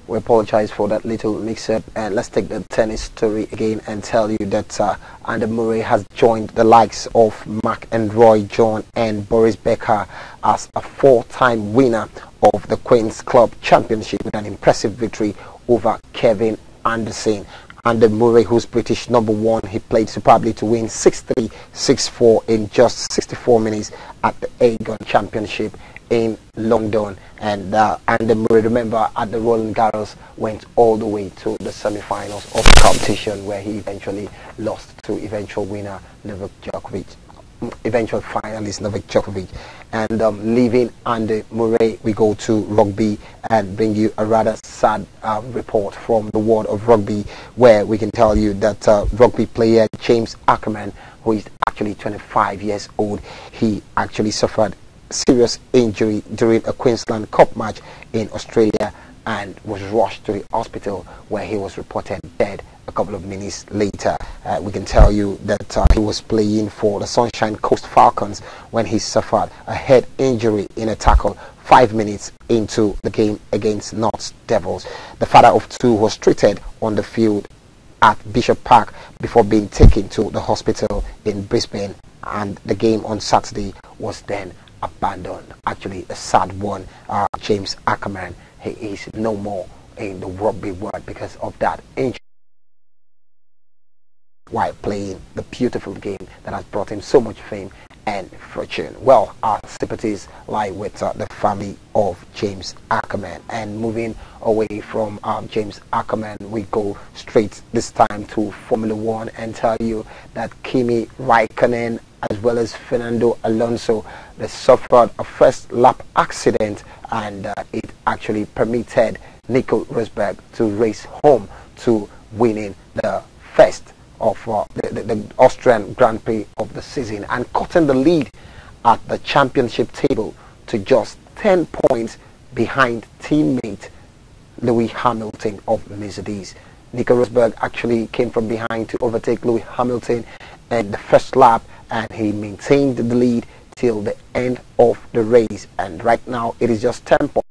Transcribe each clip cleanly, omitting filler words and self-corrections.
We apologize for that little mix-up, and let's take the tennis story again and tell you that Andy Murray has joined the likes of McEnroe, John and Boris Becker as a four-time winner of the Queen's Club Championship with an impressive victory over Kevin Anderson. Andy Murray, who's British number one, he played superbly to win 6-3, 6-4 in just 64 minutes at the Aegon Championship in London. And Andy Murray, remember, at the Roland Garros, went all the way to the semi-finals of the competition, where he eventually lost to eventual winner Novak Djokovic, eventual finalist Novak Djokovic. And leaving Andy Murray, we go to rugby and bring you a rather sad report from the world of rugby, where we can tell you that rugby player James Ackerman, who is actually 25 years old, he actually suffered serious injury during a Queensland Cup match in Australia and was rushed to the hospital, where he was reported dead a couple of minutes later. We can tell you that he was playing for the Sunshine Coast Falcons when he suffered a head injury in a tackle 5 minutes into the game against North Devils. The father of two was treated on the field at Bishop Park before being taken to the hospital in Brisbane, and the game on Saturday was then abandoned. Actually a sad one. James Ackerman, he is no more in the rugby world because of that injury while playing the beautiful game that has brought him so much fame and fortune. Well, our sympathies lie with the family of James Ackerman. And moving away from James Ackerman, we go straight this time to Formula One and tell you that Kimi Raikkonen as well as Fernando Alonso, they suffered a first lap accident, and it actually permitted Nico Rosberg to race home to winning the first of the Austrian Grand Prix of the season, and cutting the lead at the championship table to just 10 points behind teammate Lewis Hamilton of Mercedes. Nico Rosberg actually came from behind to overtake Lewis Hamilton in the first lap, and he maintained the lead till the end of the race, and right now it is just 10 points.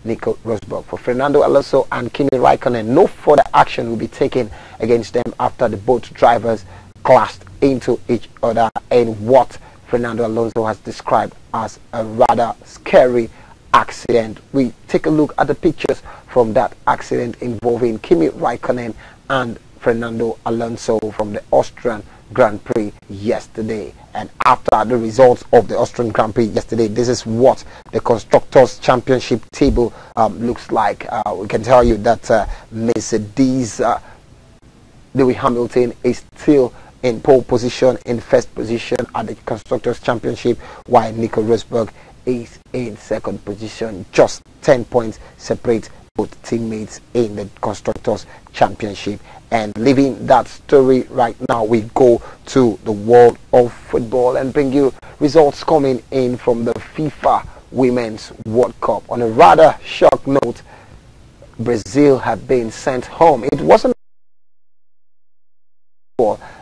Nico Rosberg. For Fernando Alonso and Kimi Raikkonen, no further action will be taken against them after the both drivers clashed into each other in what Fernando Alonso has described as a rather scary accident. We take a look at the pictures from that accident involving Kimi Raikkonen and Fernando Alonso from the Austrian Grand Prix yesterday. And after the results of the Austrian Grand Prix yesterday, this is what the Constructors' Championship table looks like. We can tell you that Mercedes, Lewis Hamilton is still in pole position, in first position at the Constructors' Championship, while Nico Rosberg is in second position. Just 10 points separate both teammates in the Constructors' Championship. And leaving that story right now, we go to the world of football and bring you results coming in from the FIFA Women's World Cup. On a rather shock note, Brazil have been sent home. It wasn't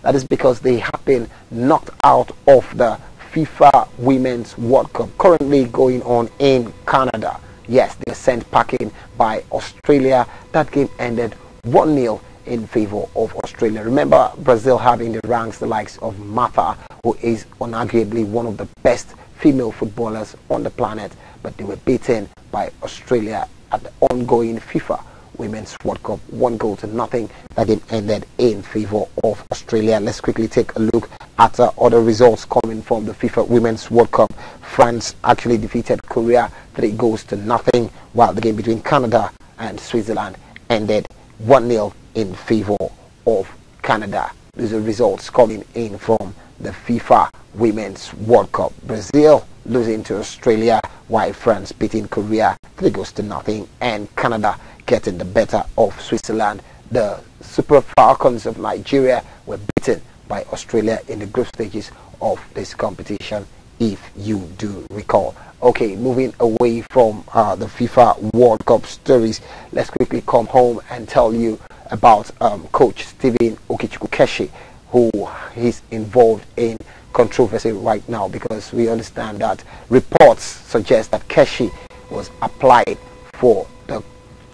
that is because they have been knocked out of the FIFA Women's World Cup currently going on in Canada. Yes, they were sent packing by Australia. That game ended 1-0 in favor of Australia. Remember, Brazil have in the ranks the likes of Martha, who is unarguably one of the best female footballers on the planet, but they were beaten by Australia at the ongoing FIFA Women's World Cup, 1-0. That game ended in favor of Australia. Let's quickly take a look at other results coming from the FIFA Women's World Cup. France actually defeated Korea 3-0, while the game between Canada and Switzerland ended 1-0 in favor of Canada. These are results coming in from the FIFA Women's World Cup. Brazil losing to Australia, while France beating Korea 3-0, and Canada getting the better of Switzerland. The Super Falcons of Nigeria were beaten by Australia in the group stages of this competition, if you do recall. Okay, moving away from the FIFA World Cup stories, let's quickly come home and tell you about Coach Stephen Okichukwukeshi, who is involved in controversy right now, because we understand that reports suggest that Keshi was applied for the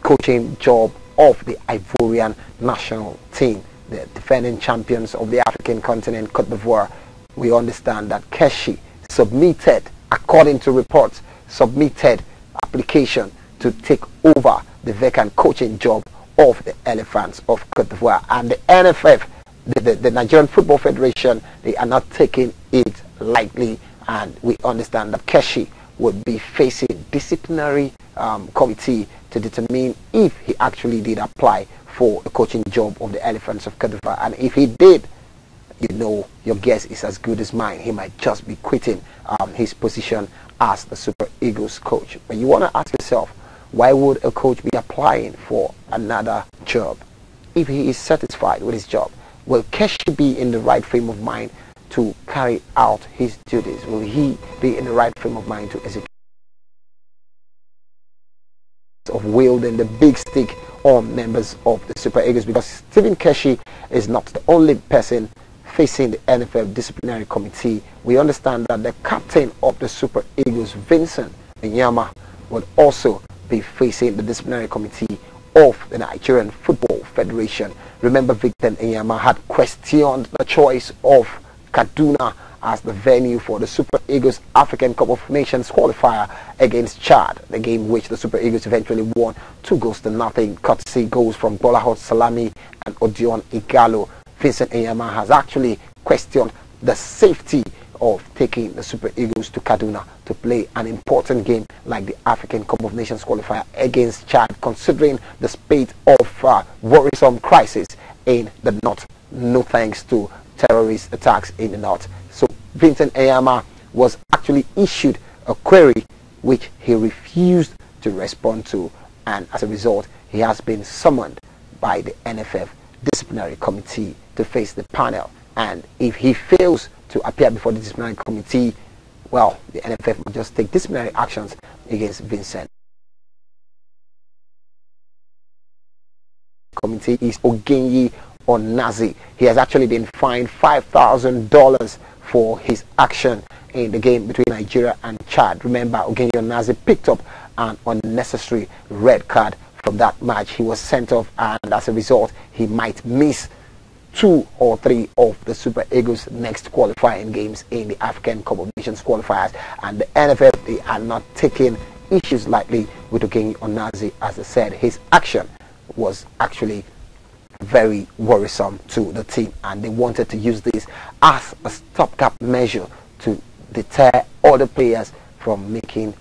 coaching job of the Ivorian national team, the defending champions of the African continent, Cote d'Ivoire. We understand that Keshi submitted, according to reports, submitted application to take over the vacant coaching job of the Elephants of Cote d'Ivoire, and the NFF, the Nigerian Football Federation, they are not taking it lightly, and we understand that Keshi would be facing disciplinary committee to determine if he actually did apply for a coaching job of the Elephants of Cote d'Ivoire. And if he did, you know, your guess is as good as mine. He might just be quitting his position as the Super Eagles coach. But you want to ask yourself, why would a coach be applying for another job if he is satisfied with his job? Will Keshi be in the right frame of mind to carry out his duties? Will he be in the right frame of mind to execute of wielding the big stick on members of the Super Eagles? Because Stephen Keshi is not the only person facing the NFF disciplinary committee. We understand that the captain of the Super Eagles, Vincent Enyama, would also be facing the disciplinary committee of the Nigerian Football Federation. Remember, Victor Enyama had questioned the choice of Kaduna as the venue for the Super Eagles African Cup of Nations qualifier against Chad, the game which the Super Eagles eventually won 2-0, courtesy goals from Bolahot Salami and Odion Igalo. Vincent Enyama has actually questioned the safety of taking the Super Eagles to Kaduna to play an important game like the African Cup of Nations qualifier against Chad, considering the spate of worrisome crisis in the north, no thanks to terrorist attacks in the north. So Vincent Enyama was actually issued a query which he refused to respond to, and as a result he has been summoned by the NFF disciplinary committee to face the panel. And if he fails to appear before the disciplinary committee, well, the NFF will just take disciplinary actions against Vincent. Committee is Ogenyi Onazi. He has actually been fined $5,000 for his action in the game between Nigeria and Chad. Remember, Ogenyi Onazi picked up an unnecessary red card from that match. He was sent off, and as a result he might miss 2 or 3 of the Super Eagles' next qualifying games in the African Cup of Nations qualifiers. And the NFF, they are not taking issues lightly with Ogenyi Onazi. As I said, his action was actually very worrisome to the team, and they wanted to use this as a stopgap measure to deter other players from making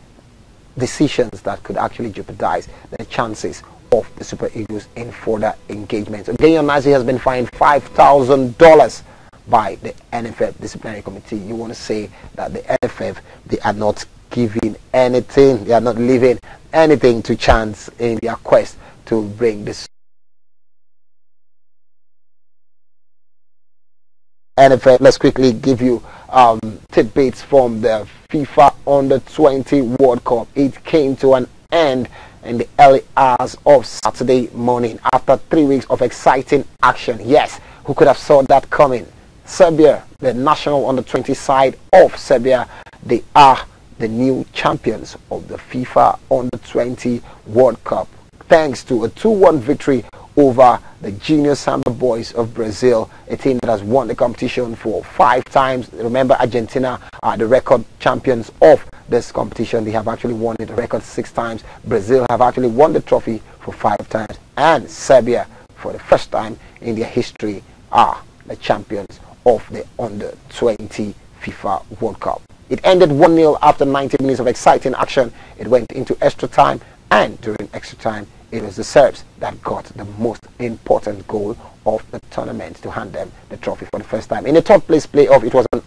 decisions that could actually jeopardize the chances of the Super Eagles in further engagements. Ogenyi Onazi has been fined $5,000 by the NFF disciplinary committee. You want to say that the NFF, they are not giving anything, they are not leaving anything to chance in their quest to bring this NFF. Let's quickly give you tidbits from the FIFA Under-20 World Cup. It came to an end in the early hours of Saturday morning after 3 weeks of exciting action. Yes, who could have saw that coming? Serbia, the national Under-20 side of Serbia, they are the new champions of the FIFA Under-20 World Cup, thanks to a 2-1 victory over the Junior Samba Boys of Brazil, a team that has won the competition for 5 times. Remember, Argentina are the record champions of this competition. They have actually won it a record 6 times. Brazil have actually won the trophy for 5 times. And Serbia, for the first time in their history, are the champions of the Under-20 FIFA World Cup. It ended 1-0 after 90 minutes of exciting action. It went into extra time, and during extra time, it was the Serbs that got the most important goal of the tournament to hand them the trophy for the first time. In the third place playoff, it was an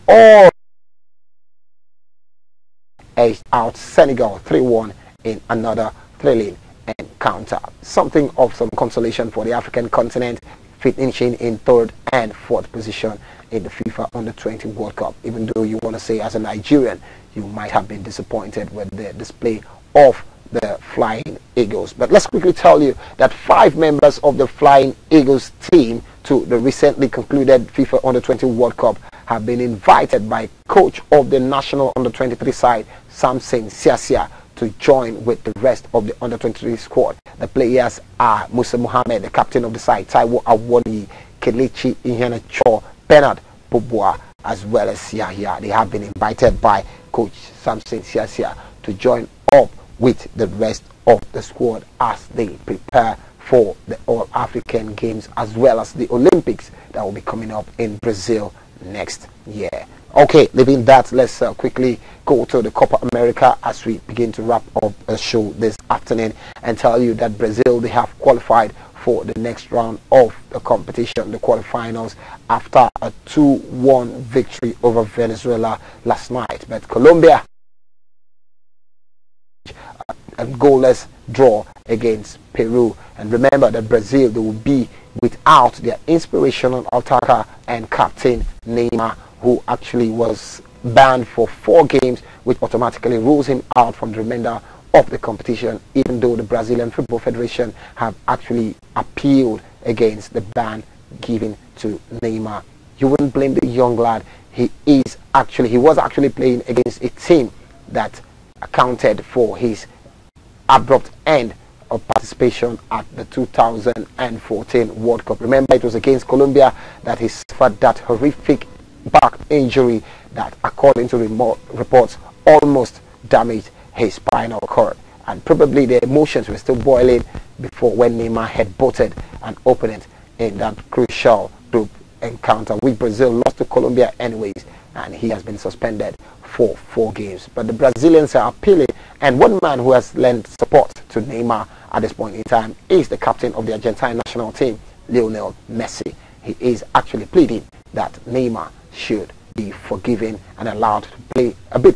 all-out Senegal 3-1 in another thrilling encounter. Something of some consolation for the African continent, finishing in 3rd and 4th position in the FIFA Under-20 World Cup. Even though you want to say, as a Nigerian, you might have been disappointed with the display of the Flying Eagles. But let's quickly tell you that 5 members of the Flying Eagles team to the recently concluded FIFA Under-20 World Cup have been invited by coach of the national under-23 side, Samson Siasia, to join with the rest of the under-23 squad. The players are Musa Mohammed, the captain of the side, Taiwo Awoni, Kelechi Iheanacho, Bernard Bubwa, as well as Yahya. They have been invited by coach Samson Siasia to join up with the rest of the squad as they prepare for the All-African Games as well as the Olympics that will be coming up in Brazil next year. Okay, leaving that, let's quickly go to the Copa America as we begin to wrap up the show this afternoon and tell you that Brazil, they have qualified for the next round of the competition, the quarterfinals, after a 2-1 victory over Venezuela last night. But Colombia, a goalless draw against Peru. And remember that Brazil, they will be without their inspirational attacker and captain Neymar, who actually was banned for 4 games, which automatically rules him out from the remainder of the competition, even though the Brazilian Football Federation have actually appealed against the ban given to Neymar. You wouldn't blame the young lad. He was actually playing against a team that accounted for his abrupt end of participation at the 2014 World Cup. Remember, it was against Colombia that he suffered that horrific back injury that, according to reports, almost damaged his spinal cord. And probably the emotions were still boiling before when Neymar headbutted an opponent in that crucial group encounter, which Brazil lost to Colombia anyways, and he has been suspended for 4 games. But the Brazilians are appealing, and one man who has lent support to Neymar at this point in time is the captain of the Argentine national team, Lionel Messi. He is actually pleading that Neymar should be forgiven and allowed to play a bit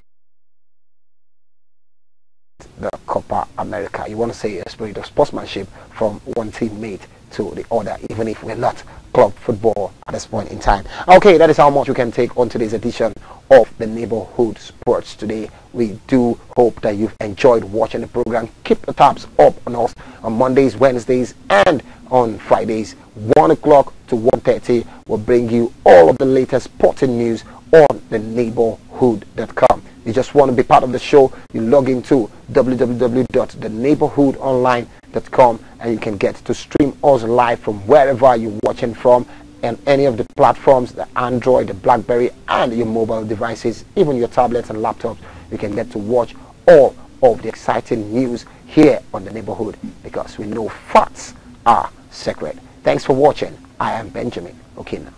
the Copa America. You want to say a spirit of sportsmanship from one teammate to the other, even if we're not club football at this point in time. Okay, that is how much we can take on today's edition of the Neighborhood Sports today. We do hope that you've enjoyed watching the program. Keep the tabs up on us on Mondays, Wednesdays, and on Fridays. 1 o'clock to 1:30 will bring you all of the latest sporting news on the neighborhood.com. You just want to be part of the show, you log into www.theneighborhoodonline.com and you can get to stream us live from wherever you're watching from, and any of the platforms, the Android, the BlackBerry, and your mobile devices, even your tablets and laptops. You can get to watch all of the exciting news here on the Neighborhood, because we know facts are sacred. Thanks for watching. I am Benjamin Okina.